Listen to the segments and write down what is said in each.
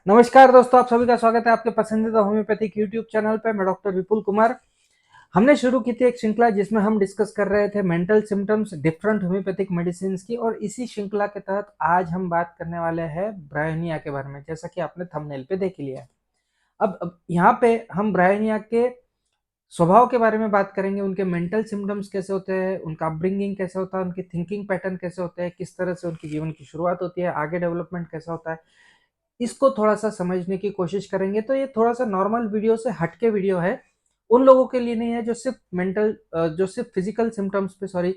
नमस्कार दोस्तों, आप सभी का स्वागत है आपके पसंदीदा होम्योपैथिक यूट्यूब चैनल पे। मैं डॉक्टर विपुल कुमार। हमने शुरू की थी एक श्रृंखला जिसमें हम डिस्कस कर रहे थे mental symptoms different homeopathic medicine की, और इसी श्रृंखला के तहत आज हम बात करने वाले हैं ब्रायोनिया के बारे में, जैसा कि आपने थंबनेल पे देख लिया है। अब यहाँ पे हम ब्रायोनिया के स्वभाव के बारे में बात करेंगे, उनके मेंटल सिम्टम्स कैसे होते हैं, उनका अपब्रिंगिंग कैसे होता है, उनके थिंकिंग पैटर्न कैसे होते हैं, किस तरह से उनकी जीवन की शुरुआत होती है, आगे डेवलपमेंट कैसा होता है, इसको थोड़ा-सा समझने की कोशिश करेंगे। तो ये थोड़ा-सा नॉर्मल वीडियो से हट के वीडियो है। उन लोगों के लिए नहीं है जो सिर्फ़ जो सिर्फ़ फिज़िकल सिम्पटम्स पे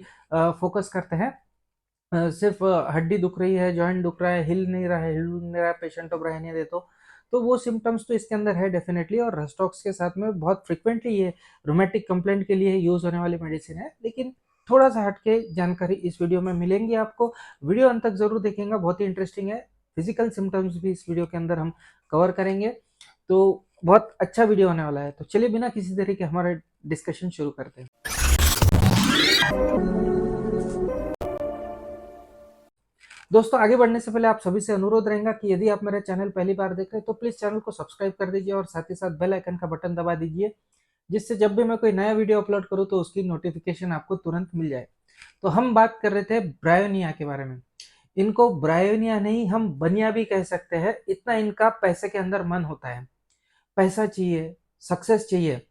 फ़ोकस करते हैं। सिर्फ़ हड्डी दुख रही है, जॉइंट दुख रहा है, हिल नहीं रहा है, पेशेंट को ब्रायोनिया दे दो। तो वो सिम्पटम्स तो इसके अंदर है डेफ़िनेटली, और रस्टॉक्स के साथ में बहुत फ्रीक्वेंटली ये रूमेटिक कंप्लेंट के लिए यूज़ होने वाली मेडिसिन है। लेकिन थोड़ा-सा हट के जानकारी इस वीडियो में मिलेंगी आपको। वीडियो अंत तक ज़रूर देखिएगा, बहुत ही इंटरेस्टिंग है। फिजिकल सिम्टम्स भी इस वीडियो के अंदर हम कवर करेंगे, तो बहुत अच्छा वीडियो होने वाला है। तो चलिए बिना किसी देरी के हमारा डिस्कशन शुरू करते हैं। दोस्तों, आगे बढ़ने से पहले आप सभी से अनुरोध रहेगा कि यदि आप मेरा चैनल पहली बार देख रहे हैं तो प्लीज चैनल को सब्सक्राइब कर दीजिए और साथ ही साथ बेल आइकन का बटन दबा दीजिए, जिससे जब भी मैं कोई नया वीडियो अपलोड करूं तो उसकी नोटिफिकेशन आपको तुरंत मिल जाए। तो हम बात कर रहे थे ब्रायोनिया के बारे में। इनको ब्रायोनिया नहीं, हम बनिया भी कह सकते हैं, इतना इनका पैसे के अंदर मन होता है। पैसा चाहिए, सक्सेस चाहिए,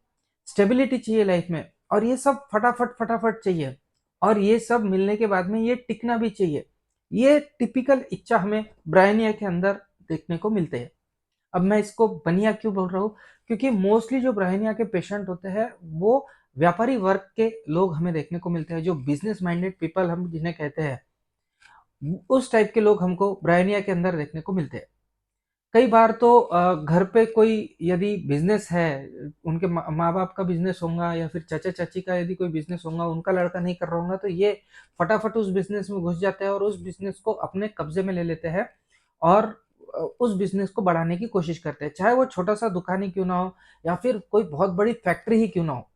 स्टेबिलिटी चाहिए लाइफ में, और ये सब फटाफट फटाफट चाहिए, और ये सब मिलने के बाद में ये टिकना भी चाहिए। ये टिपिकल इच्छा हमें ब्रायनिया के अंदर देखने को मिलते हैं। अब मैं इसको बनिया क्यों बोल रहा हूँ, क्योंकि मोस्टली जो ब्रायनिया के पेशेंट होते हैं वो व्यापारी वर्ग के लोग हमें देखने को मिलते हैं, जो बिजनेस माइंडेड पीपल हम जिन्हें कहते हैं, उस टाइप के लोग हमको ब्रायनिया के अंदर देखने को मिलते हैं। कई बार तो घर पे कोई यदि बिजनेस है, उनके माँ बाप का बिजनेस होगा या फिर चाचा चाची का यदि कोई बिजनेस होगा, उनका लड़का नहीं कर रहा होगा, तो ये फटाफट उस बिजनेस में घुस जाते हैं और उस बिजनेस को अपने कब्जे में ले लेते हैं, और उस बिजनेस को बढ़ाने की कोशिश करते हैं, चाहे वो छोटा सा दुकान ही क्यों ना हो या फिर कोई बहुत बड़ी फैक्ट्री ही क्यों ना हो।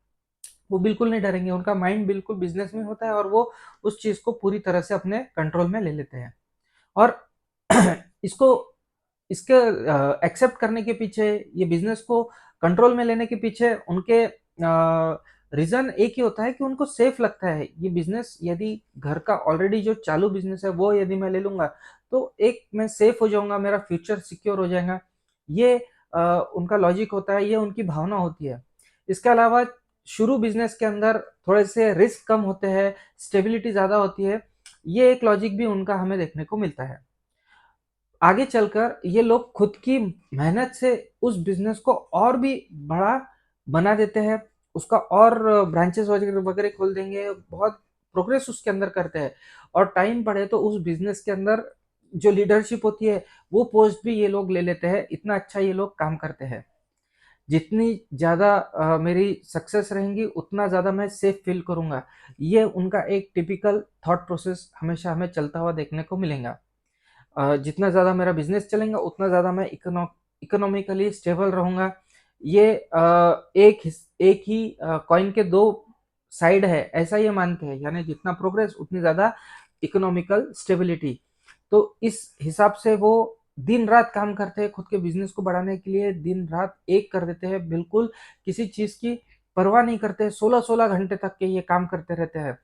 वो बिल्कुल नहीं डरेंगे, उनका माइंड बिल्कुल बिजनेस में होता है और वो उस चीज को पूरी तरह से अपने कंट्रोल में ले लेते हैं। और इसको इसके एक्सेप्ट करने के पीछे, ये बिजनेस को कंट्रोल में लेने के पीछे उनके रीजन एक ही होता है कि उनको सेफ लगता है ये बिजनेस। यदि घर का ऑलरेडी जो चालू बिजनेस है वो यदि मैं ले लूंगा तो एक मैं सेफ हो जाऊंगा, मेरा फ्यूचर सिक्योर हो जाएगा। ये उनका लॉजिक होता है, ये उनकी भावना होती है। इसके अलावा शुरू बिजनेस के अंदर थोड़े से रिस्क कम होते हैं, स्टेबिलिटी ज्यादा होती है। ये एक लॉजिक भी उनका हमें देखने को मिलता है। आगे चलकर ये लोग खुद की मेहनत से उस बिजनेस को और भी बड़ा बना देते हैं, उसका और ब्रांचेस वगैरह वगैरह खोल देंगे, बहुत प्रोग्रेस उसके अंदर करते हैं। और टाइम पड़े तो उस बिजनेस के अंदर जो लीडरशिप होती है वो पोस्ट भी ये लोग ले लेते हैं, इतना अच्छा ये लोग काम करते हैं। जितनी ज़्यादा मेरी सक्सेस रहेंगी उतना ज़्यादा मैं सेफ फील करूंगा। ये उनका एक टिपिकल थॉट प्रोसेस हमेशा हमें चलता हुआ देखने को मिलेगा। जितना ज़्यादा मेरा बिजनेस चलेगा उतना ज़्यादा मैं इकोनॉमिकली स्टेबल रहूँगा। ये एक ही कॉइन के दो साइड है, ऐसा ये मानते हैं, यानी जितना प्रोग्रेस उतनी ज़्यादा इकोनॉमिकल स्टेबिलिटी। तो इस हिसाब से वो दिन रात काम करते हैं, खुद के बिजनेस को बढ़ाने के लिए दिन रात एक कर देते हैं, बिल्कुल किसी चीज़ की परवाह नहीं करते। 16-16 घंटे तक के ये काम करते रहते हैं।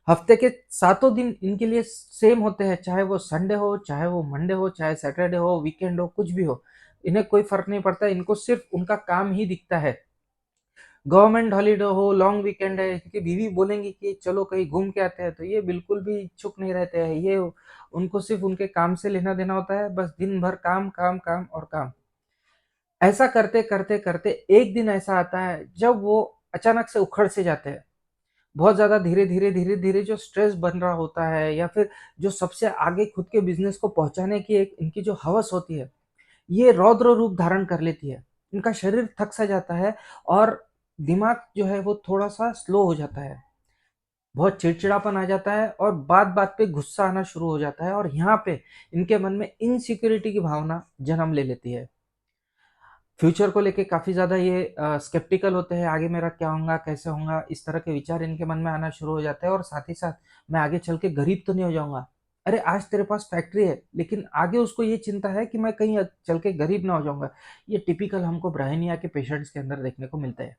हफ्ते के सातों दिन इनके लिए सेम होते हैं, चाहे वो संडे हो, चाहे वो मंडे हो, चाहे सैटरडे हो, वीकेंड हो, कुछ भी हो, इन्हें कोई फर्क नहीं पड़ता। इनको सिर्फ उनका काम ही दिखता है। गवर्नमेंट हॉलीडे हो, लॉन्ग वीकेंड है, क्योंकि बीवी बोलेंगी कि चलो कहीं घूम के आते हैं, तो ये बिल्कुल भी इच्छुक नहीं रहते हैं। ये उनको सिर्फ उनके काम से लेना देना होता है, बस दिन भर काम काम काम और काम। ऐसा करते करते करते एक दिन ऐसा आता है जब वो अचानक से उखड़ से जाते हैं। बहुत ज़्यादा धीरे-धीरे जो स्ट्रेस बन रहा होता है, या फिर जो सबसे आगे खुद के बिज़नेस को पहुँचाने की एक इनकी जो हवस होती है, ये रौद्र रूप धारण कर लेती है। इनका शरीर थक-सा जाता है और दिमाग जो है वो थोड़ा-सा स्लो हो जाता है। बहुत चिड़चिड़ापन आ जाता है और बात-बात पे गुस्सा आना शुरू हो जाता है, और यहाँ पे इनके मन में इनसिक्योरिटी की भावना जन्म ले लेती है। फ्यूचर को लेके काफ़ी ज़्यादा ये स्केप्टिकल होते हैं, आगे मेरा क्या होगा, कैसे होगा, इस तरह के विचार इनके मन में आना शुरू हो जाते हैं, और साथ ही साथ मैं आगे चल के गरीब तो नहीं हो जाऊँगा। अरे आज तेरे पास फैक्ट्री है, लेकिन आगे उसको ये चिंता है कि मैं कहीं चल के गरीब ना हो जाऊंगा। ये टिपिकल हमको ब्राह्मणिया के पेशेंट्स के अंदर देखने को मिलता है।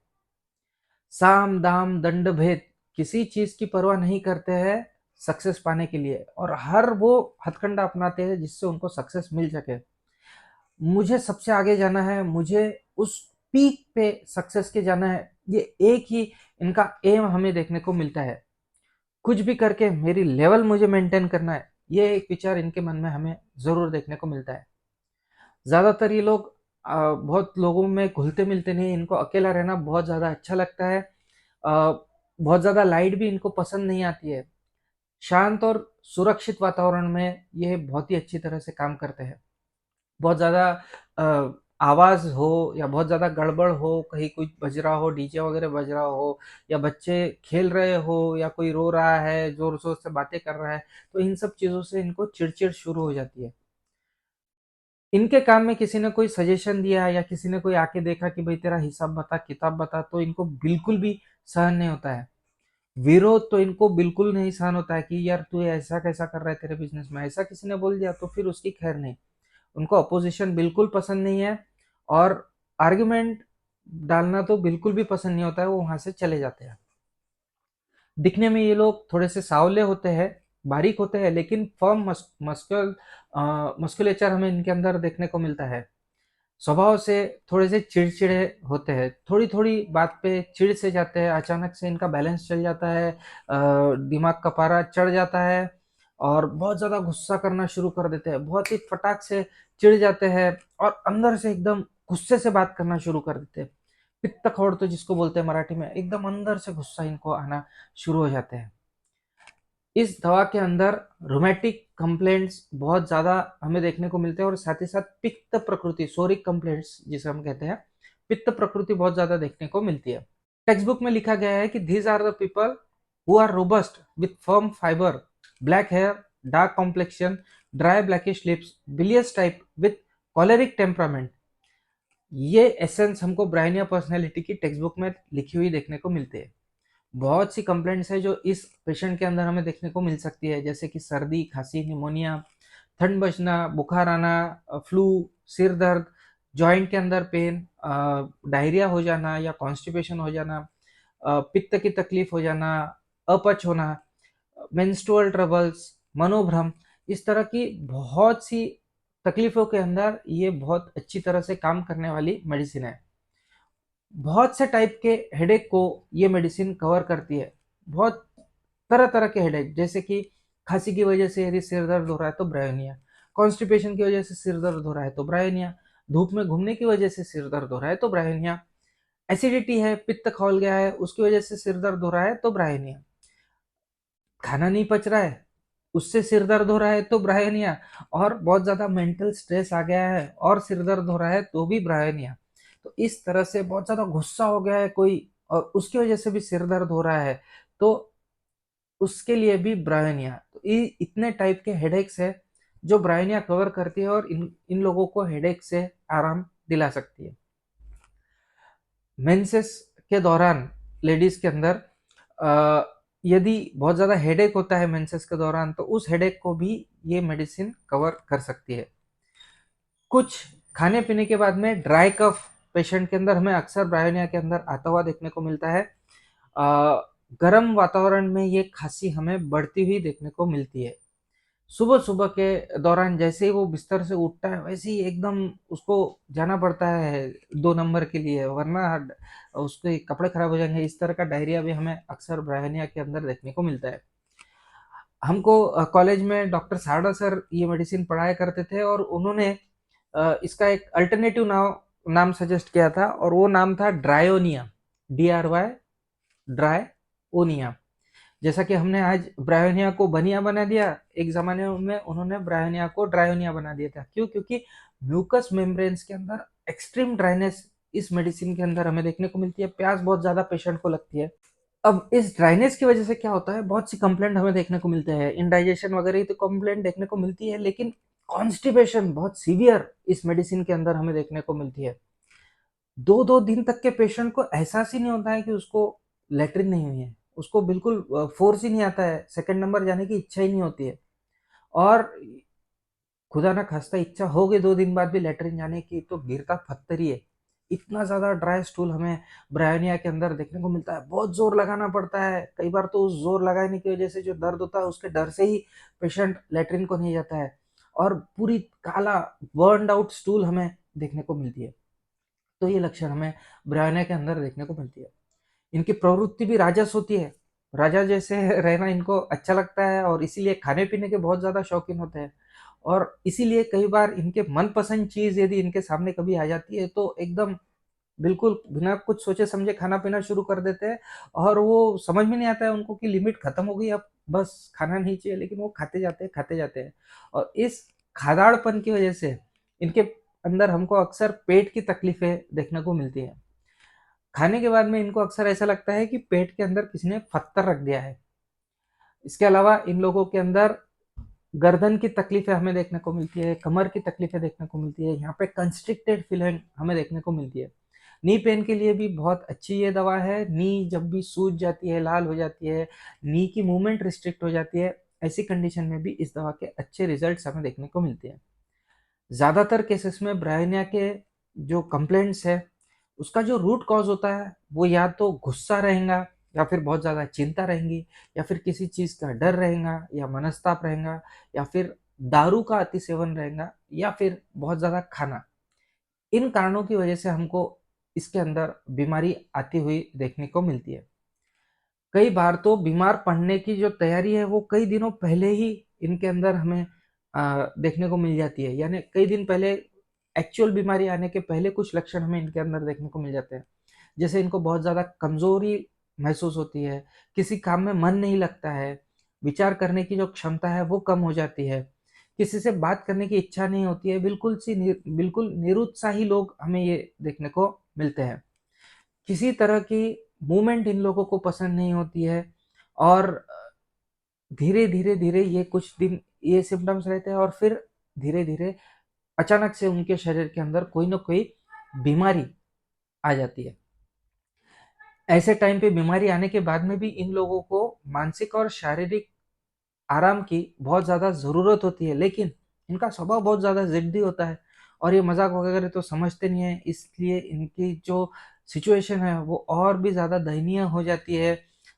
साम दाम दंड भेद, किसी चीज की परवाह नहीं करते हैं सक्सेस पाने के लिए, और हर वो हथकंडा अपनाते हैं जिससे उनको सक्सेस मिल सके। मुझे सबसे आगे जाना है, मुझे उस पीक पे सक्सेस के जाना है, ये एक ही इनका एम हमें देखने को मिलता है। कुछ भी करके मेरी लेवल मुझे मेंटेन करना है, ये एक विचार इनके मन में हमें जरूर देखने को मिलता है। ज्यादातर ये लोग बहुत लोगों में घुलते मिलते नहीं, इनको अकेला रहना बहुत ज्यादा अच्छा लगता है। बहुत ज्यादा लाइट भी इनको पसंद नहीं आती है। शांत और सुरक्षित वातावरण में ये बहुत ही अच्छी तरह से काम करते हैं। बहुत ज़्यादा आवाज़ हो या बहुत ज़्यादा गड़बड़ हो, कहीं कुछ बज रहा हो, डीजे वगैरह बज रहा हो, या बच्चे खेल रहे हो, या कोई रो रहा है, ज़ोर-ज़ोर से बातें कर रहा है, तो इन सब चीज़ों से इनको चिड़-चिड़ शुरू हो जाती है। इनके काम में किसी ने कोई सजेशन दिया या किसी ने कोई आके देखा कि भाई तेरा हिसाब बता, किताब बता, तो इनको बिल्कुल भी सहन नहीं होता है। विरोध तो इनको बिल्कुल नहीं सहन होता है कि यार तू ऐसा कैसा कर रहा है तेरे बिज़नेस में, ऐसा किसी ने बोल दिया तो फिर उसकी खैर नहीं। उनको अपोजिशन बिल्कुल पसंद नहीं है, और आर्ग्यूमेंट डालना तो बिल्कुल भी पसंद नहीं होता है, वो वहां से चले जाते हैं। दिखने में ये लोग थोड़े से सावले होते हैं, बारीक होते हैं, लेकिन फर्म मस्कुलेचर हमें इनके अंदर देखने को मिलता है। स्वभाव से थोड़े से चिड़चिड़े होते हैं, थोड़ी थोड़ी बात पे चिढ़ से जाते हैं, अचानक से इनका बैलेंस चल जाता है, दिमाग का पारा चढ़ जाता है, और बहुत ज़्यादा गुस्सा करना शुरू कर देते हैं, बहुत ही फटाक से चिढ़ जाते हैं, और अंदर से एकदम गुस्से से बात करना शुरू कर देते हैं। पित्त खौड़ तो जिसको बोलते हैं मराठी में, एकदम अंदर से गुस्सा इनको आना शुरू हो जाते हैं। इस दवा के अंदर रोमैटिक कंप्लेंट्स बहुत ज़्यादा हमें देखने को मिलते हैं, और साथ ही साथ पित्त प्रकृति, सोरिक कंप्लेंट्स जिसे हम कहते हैं, पित्त प्रकृति बहुत ज़्यादा देखने को मिलती है। टेक्स्ट बुक में लिखा गया है कि these are the people who are robust with firm fibre, black hair, dark complexion, dry blackish lips, bilious type with choleric temperament. ये एसेंस हमको ब्रायनिया पर्सनैलिटी की टेक्स्ट बुक में लिखी हुई देखने को मिलती है। बहुत सी कंप्लेंट्स है जो इस पेशेंट के अंदर हमें देखने को मिल सकती है, जैसे कि सर्दी, खांसी, निमोनिया, ठंड बजना, बुखार आना, फ्लू, सिर दर्द, जॉइंट के अंदर पेन, डायरिया हो जाना या कॉन्स्टिपेशन हो जाना, पित्त की तकलीफ हो जाना, अपच होना, मेंस्ट्रुअल ट्रबल्स, मनोभ्रम, इस तरह की बहुत सी तकलीफों के अंदर ये बहुत अच्छी तरह से काम करने वाली मेडिसिन है। बहुत से टाइप के हेडेक को ये मेडिसिन कवर करती है। बहुत तरह तरह के हेडेक, जैसे कि खांसी की वजह से यदि सिर दर्द हो रहा है तो ब्रायोनिया, कॉन्स्टिपेशन की वजह से सिर दर्द हो रहा है तो ब्रायोनिया, धूप में घूमने की वजह से सिर दर्द हो रहा है तो ब्रायोनिया, एसिडिटी है, पित्त खौल गया है, उसकी वजह से सिर दर्द हो रहा है तो ब्रायोनिया, खाना नहीं पच रहा है उससे सिर दर्द हो रहा है तो ब्रायोनिया, और बहुत ज्यादा मेंटल स्ट्रेस आ गया है और सिर दर्द हो रहा है तो भी ब्रायोनिया। तो इस तरह से बहुत ज्यादा गुस्सा हो गया है कोई और उसकी वजह से भी सिर दर्द हो रहा है, तो उसके लिए भी ब्रायोनिया। तो ये इतने टाइप के हेडेक्स है जो ब्रायोनिया कवर करती है, और इन इन लोगों को हेडेक से आराम दिला सकती है। मेंसेस के दौरान लेडीज के अंदर यदि बहुत ज़्यादा हेडेक होता है मेंसेस के दौरान, तो उस हेडेक को भी ये मेडिसिन कवर कर सकती है। कुछ खाने पीने के बाद में ड्राई कफ पेशेंट के अंदर हमें अक्सर ब्रायोनिया के अंदर आता हुआ देखने को मिलता है। गर्म वातावरण में ये खांसी हमें बढ़ती हुई देखने को मिलती है। सुबह सुबह के दौरान जैसे ही वो बिस्तर से उठता है, वैसे ही एकदम उसको जाना पड़ता है 2 नंबर के लिए, वरना उसके कपड़े खराब हो जाएंगे। इस तरह का डायरिया भी हमें अक्सर ब्रायोनिया के अंदर देखने को मिलता है। हमको कॉलेज में डॉक्टर सारडा सर ये मेडिसिन पढ़ाया करते थे, और उन्होंने इसका एक अल्टरनेटिव नाम सजेस्ट किया था, और वो नाम था ड्रायोनिया, DRY, ड्राई ओनिया। जैसा कि हमने आज ब्रायोनिया को बनिया बना दिया, एक जमाने में उन्होंने ब्रायोनिया को ड्रायोनिया बना दिया था। क्यों? क्योंकि म्यूकस मेम्ब्रेन्स के अंदर एक्सट्रीम ड्राइनेस इस मेडिसिन के अंदर हमें देखने को मिलती है, प्यास बहुत ज्यादा पेशेंट को लगती है। अब इस ड्राइनेस की वजह से क्या होता है, बहुत सी कंप्लेंट हमें देखने को मिलते हैं, इंडाइजेशन वगैरह तो कंप्लेंट देखने को मिलती है, लेकिन कॉन्स्टिपेशन बहुत सीवियर इस मेडिसिन के अंदर हमें देखने को मिलती है। 2-2 दिन तक के पेशेंट को एहसास ही नहीं होता है कि उसको लेटरिन नहीं हुई है, उसको बिल्कुल फोर्स ही नहीं आता है, सेकंड नंबर जाने की इच्छा ही नहीं होती है। और खुदा ना खास्ता इच्छा हो गई 2 दिन बाद भी लेटरिन जाने की तो गिरता पत्थर ही है। इतना ज़्यादा ड्राई स्टूल हमें ब्रायोनिया के अंदर देखने को मिलता है। बहुत ज़ोर लगाना पड़ता है। कई बार तो उस ज़ोर लगाने की वजह से जो दर्द होता है उसके डर से ही पेशेंट लेटरिन को नहीं जाता है और पूरी काला बर्न्ड आउट स्टूल हमें देखने को मिलती है। तो ये लक्षण हमें ब्रायोनिया के अंदर देखने को मिलती है। इनकी प्रवृत्ति भी राजस होती है। राजा जैसे रहना इनको अच्छा लगता है और इसीलिए खाने-पीने के बहुत ज़्यादा शौकीन होते हैं। और इसीलिए कई बार इनके मनपसंद चीज़ यदि इनके सामने कभी आ जाती है तो एकदम बिल्कुल बिना कुछ सोचे-समझे खाना-पीना शुरू कर देते हैं और वो समझ में नहीं आता है उनको कि लिमिट खत्म हो गई, अब बस खाना नहीं चाहिए, लेकिन वो खाते जाते हैं। और इस खादाड़पन की वजह से इनके अंदर हमको अक्सर पेट की तकलीफ़ें देखने को मिलती हैं। खाने के बाद में इनको अक्सर ऐसा लगता है कि पेट के अंदर किसी ने पत्थर रख दिया है। इसके अलावा इन लोगों के अंदर गर्दन की तकलीफ़ें हमें देखने को मिलती है, कमर की तकलीफ़ें देखने को मिलती है, यहाँ पे कंस्ट्रिक्टेड फीलिंग हमें देखने को मिलती है। नी पेन के लिए भी बहुत अच्छी ये दवा है। नी जब भी सूज जाती है, लाल हो जाती है, नी की मूवमेंट रिस्ट्रिक्ट हो जाती है, ऐसी कंडीशन में भी इस दवा के अच्छे रिजल्ट्स हमें देखने को मिलते हैं। ज़्यादातर केसेस में ब्रायोनिया के जो कंप्लेंट्स है, उसका जो रूट कॉज़ होता है, वो या तो गुस्सा रहेगा या फिर बहुत ज़्यादा चिंता रहेंगी या फिर किसी चीज़ का डर रहेगा या मनस्ताप रहेगा या फिर दारू का अति सेवन रहेगा या फिर बहुत ज़्यादा खाना। इन कारणों की वजह से हमको इसके अंदर बीमारी आती हुई देखने को मिलती है। कई बार तो बीमार पड़ने की जो तैयारी है वो कई दिनों पहले ही इनके अंदर हमें देखने को मिल जाती है। यानी कई दिन पहले एक्चुअल बीमारी आने के पहले कुछ लक्षण हमें इनके अंदर देखने को मिल जाते हैं। जैसे इनको बहुत ज़्यादा कमज़ोरी महसूस होती है, किसी काम में मन नहीं लगता है, विचार करने की जो क्षमता है वो कम हो जाती है, किसी से बात करने की इच्छा नहीं होती है, बिल्कुल निरुत्साही लोग हमें ये देखने को मिलते हैं। किसी तरह की मूवमेंट इन लोगों को पसंद नहीं होती है और धीरे-धीरे ये कुछ दिन ये सिम्पटम्स रहते हैं और फिर धीरे-धीरे अचानक से उनके शरीर के अंदर कोई न कोई बीमारी आ जाती है। ऐसे टाइम पे बीमारी आने के बाद में भी इन लोगों को मानसिक और शारीरिक आराम की बहुत ज़्यादा ज़रूरत होती है, लेकिन इनका स्वभाव बहुत ज़्यादा ज़िद्दी होता है और ये मज़ाक वगैरह तो समझते नहीं हैं, इसलिए इनकी जो सिचुएशन है वो और भी ज़्यादा दयनीय हो जाती है।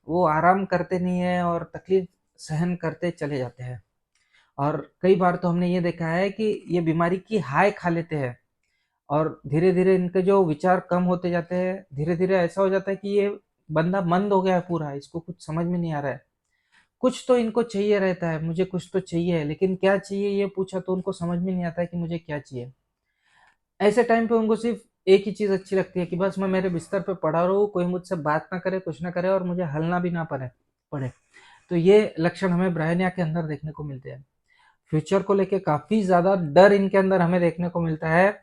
वो आराम करते नहीं हैं और तकलीफ़ सहन करते चले जाते हैं। और कई बार तो हमने ये देखा है कि ये बीमारी की हाय खा लेते हैं और धीरे-धीरे इनके जो विचार कम होते जाते हैं, धीरे-धीरे ऐसा हो जाता है कि ये बंदा मंद हो गया है पूरा, इसको कुछ समझ में नहीं आ रहा है। कुछ तो इनको चाहिए रहता है, मुझे कुछ तो चाहिए, लेकिन क्या चाहिए ये पूछा तो उनको समझ में नहीं आता है कि मुझे क्या चाहिए। ऐसे टाइम पे उनको सिर्फ़ एक ही चीज़ अच्छी लगती है कि बस मैं मेरे बिस्तर पे पड़ा रहूँ, कोई मुझसे बात ना करे, कुछ ना करे और मुझे हलना भी ना पड़े। तो ये लक्षण हमें ब्रायनिया के अंदर देखने को मिलते हैं। फ्यूचर को लेके काफ़ी ज़्यादा डर इनके अंदर हमें देखने को मिलता है।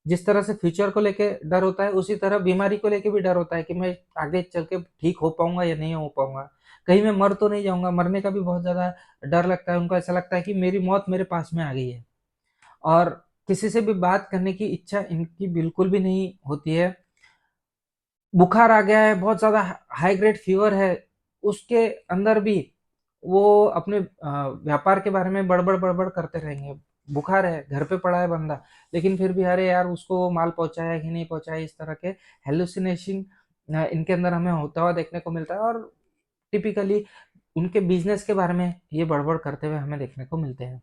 जिस तरह से फ्यूचर को लेके डर होता है, उसी तरह बीमारी को लेके भी डर होता है कि मैं आगे चल के ठीक हो पाऊँगा या नहीं हो पाऊँगा। कहीं मैं मर तो नहीं जाऊँगा, मरने का भी बहुत ज़्यादा डर लगता है। उनको ऐसा लगता है कि मेरी मौत मेरे पास में आ गई है और किसी से भी बात करने की इच्छा इनकी बिल्कुल भी नहीं होती है। बुखार आ गया है, बहुत ज़्यादा हाई ग्रेड फ़ीवर है, उसके अंदर भी वो अपने व्यापार के बारे में बड़बड़ करते रहेंगे। बुखार है, घर पे पड़ा है बंदा, लेकिन फिर भी अरे यार उसको वो माल पहुँचाया कि नहीं पहुँचाया, इस तरह के हैलुसिनेशन इनके अंदर हमें होता हुआ देखने को मिलता है और टिपिकली उनके बिज़नेस के बारे में ये बड़बड़ करते हुए हमें देखने को मिलते हैं।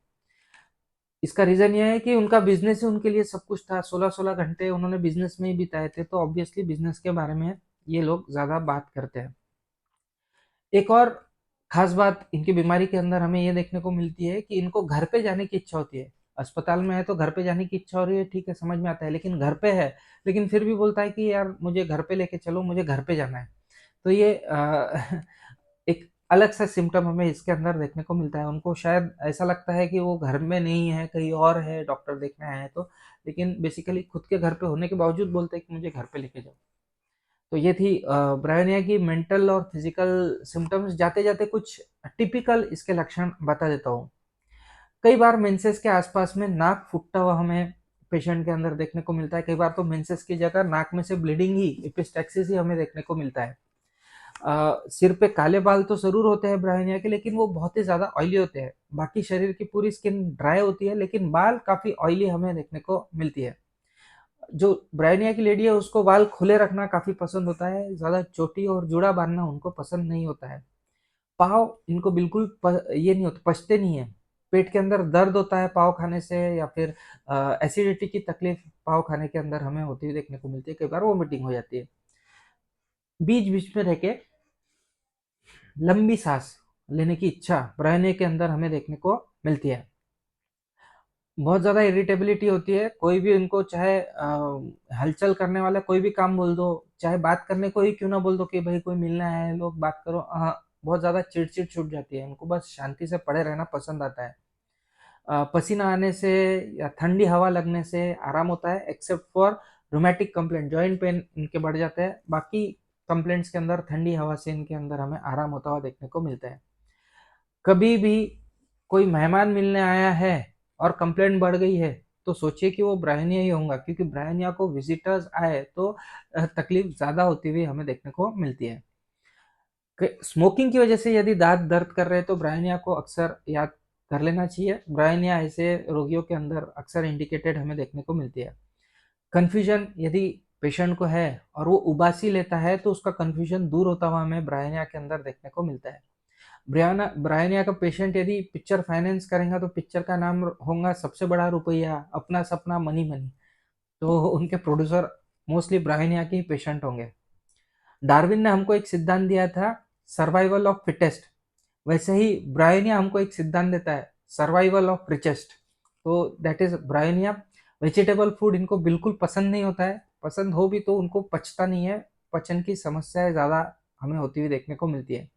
इसका रीज़न ये है कि उनका बिज़नेस ही उनके लिए सब कुछ था, 16-16 घंटे उन्होंने बिज़नेस में ही बिताए थे, तो ऑब्वियसली बिज़नेस के बारे में ये लोग ज़्यादा बात करते हैं। एक और ख़ास बात इनकी बीमारी के अंदर हमें ये देखने को मिलती है कि इनको घर पे जाने की इच्छा होती है। अस्पताल में है तो घर पे जाने की इच्छा हो रही है, ठीक है, समझ में आता है, लेकिन घर पे है, लेकिन फिर भी बोलता है कि यार मुझे घर पे लेके चलो, मुझे घर पे जाना है। तो ये एक अलग सा सिम्पटम हमें इसके अंदर देखने को मिलता है। उनको शायद ऐसा लगता है कि वो घर में नहीं है, कहीं और है, डॉक्टर देखने आए हैं तो, लेकिन बेसिकली खुद के घर पे होने के बावजूद बोलते हैं कि मुझे घर पे लेके जाओ। तो ये थी ब्रायनिया की मेंटल और फिजिकल सिम्पटम्स। जाते-जाते कुछ टिपिकल इसके लक्षण बता देता हूँ। कई बार मेंसेस के आसपास में नाक फूटता हुआ हमें पेशेंट के अंदर देखने को मिलता है। कई बार तो मेंसेस की जगह नाक में से ब्लीडिंग ही, एपिस्टैक्सिस ही हमें देखने को मिलता है। सिर पे काले बाल तो ज़रूर होते हैं ब्रायनिया के, लेकिन वो बहुत ही ज़्यादा ऑयली होते हैं। बाकी शरीर की पूरी स्किन ड्राई होती है, लेकिन बाल काफ़ी ऑयली हमें देखने को मिलती है। जो ब्रायनिया की लेडी है उसको बाल खुले रखना काफ़ी पसंद होता है, ज़्यादा चोटी और जूड़ा बाँधना उनको पसंद नहीं होता है। पाँव इनको बिल्कुल ये नहीं होता, पचते नहीं है। पेट के अंदर दर्द होता है पाँव खाने से, या फिर एसिडिटी की तकलीफ पाँव खाने के अंदर हमें होती हुई देखने को मिलती है। कई बार वोमिटिंग हो जाती है। बीच-बीच में रह के लंबी सांस लेने की इच्छा ब्रायनिया के अंदर हमें देखने को मिलती है। बहुत ज़्यादा इरिटेबिलिटी होती है, कोई भी उनको चाहे हलचल करने वाला कोई भी काम बोल दो, चाहे बात करने को ही क्यों ना बोल दो कि भाई कोई मिलना है, लोग बात करो, बहुत ज़्यादा चिड़-चिड़ छूट जाती है, उनको बस शांति से पड़े रहना पसंद आता है। पसीना आने से या ठंडी हवा लगने से आराम होता है, except for rheumatic complaint, joint pain इनके बढ़ जाते हैं, बाकी कंप्लेंट्स के अंदर ठंडी हवा से इनके अंदर हमें आराम होता हुआ देखने को मिलता है। कभी भी कोई मेहमान मिलने आया है और कंप्लेंट बढ़ गई है, तो सोचिए कि वो ब्रायनिया ही होगा, क्योंकि ब्रायनिया को विजिटर्स आए तो तकलीफ ज़्यादा होती हुई हमें देखने को मिलती है। स्मोकिंग की वजह से यदि दांत दर्द कर रहे हैं तो ब्रायनिया को अक्सर याद कर लेना चाहिए। ब्रायनिया ऐसे रोगियों के अंदर अक्सर इंडिकेटेड हमें देखने को मिलती है। कन्फ्यूजन यदि पेशेंट को है और वो उबासी लेता है तो उसका कन्फ्यूजन दूर होता हुआ हमें ब्रायनिया के अंदर देखने को मिलता है। ब्रायना ब्रायनिया का पेशेंट यदि पिक्चर फाइनेंस करेगा तो पिक्चर का नाम होगा सबसे बड़ा रुपया, अपना सपना, मनी मनी। तो उनके प्रोड्यूसर मोस्टली ब्रायनिया के ही पेशेंट होंगे। डार्विन ने हमको एक सिद्धांत दिया था, सर्वाइवल ऑफ फिटेस्ट, वैसे ही ब्रायनिया हमको एक सिद्धांत देता है, सर्वाइवल ऑफ रिचेस्ट। तो that is Bryonia. Vegetable food इनको बिल्कुल पसंद नहीं होता है, पसंद हो भी तो उनको पचता नहीं है, पचन की समस्याएं ज़्यादा हमें होती हुई देखने को मिलती है।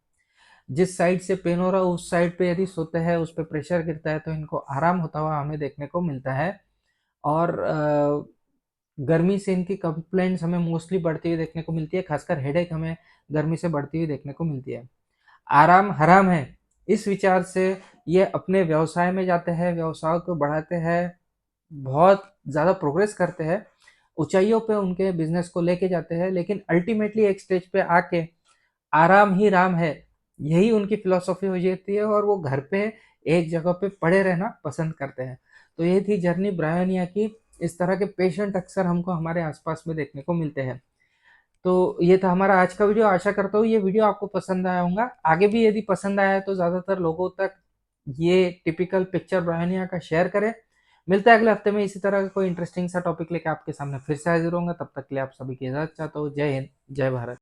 जिस साइड से पेन हो रहा है उस साइड पे यदि सोते हैं, उस पर प्रेशर गिरता है तो इनको आराम होता हुआ हमें देखने को मिलता है। और गर्मी से इनकी कंप्लेंट्स हमें मोस्टली बढ़ती हुई देखने को मिलती है, खासकर हेडेक हमें गर्मी से बढ़ती हुई देखने को मिलती है। आराम हराम है, इस विचार से ये अपने व्यवसाय में जाते हैं, व्यवसाय को बढ़ाते हैं, बहुत ज़्यादा प्रोग्रेस करते हैं, ऊंचाइयों पे उनके बिजनेस को लेके जाते हैं, लेकिन अल्टीमेटली एक स्टेज पे आके आराम ही राम है, यही उनकी फिलॉसफी हो जाती है और वो घर पे एक जगह पे पड़े रहना पसंद करते हैं। तो ये थी जर्नी ब्रायनिया की। इस तरह के पेशेंट अक्सर हमको हमारे आसपास में देखने को मिलते हैं। तो ये था हमारा आज का वीडियो। आशा करता हूँ ये वीडियो आपको पसंद आया होगा। आगे भी यदि पसंद आया है तो ज़्यादातर लोगों तक ये टिपिकल पिक्चर ब्रायनिया का शेयर करें। मिलता है अगले हफ्ते में इसी तरह का कोई इंटरेस्टिंग सा टॉपिक लेके आपके सामने फिर से हाजिर होऊंगा। तब तक के लिए आप सभी की इजाज़त चाहता हूँ। जय हिंद, जय भारत।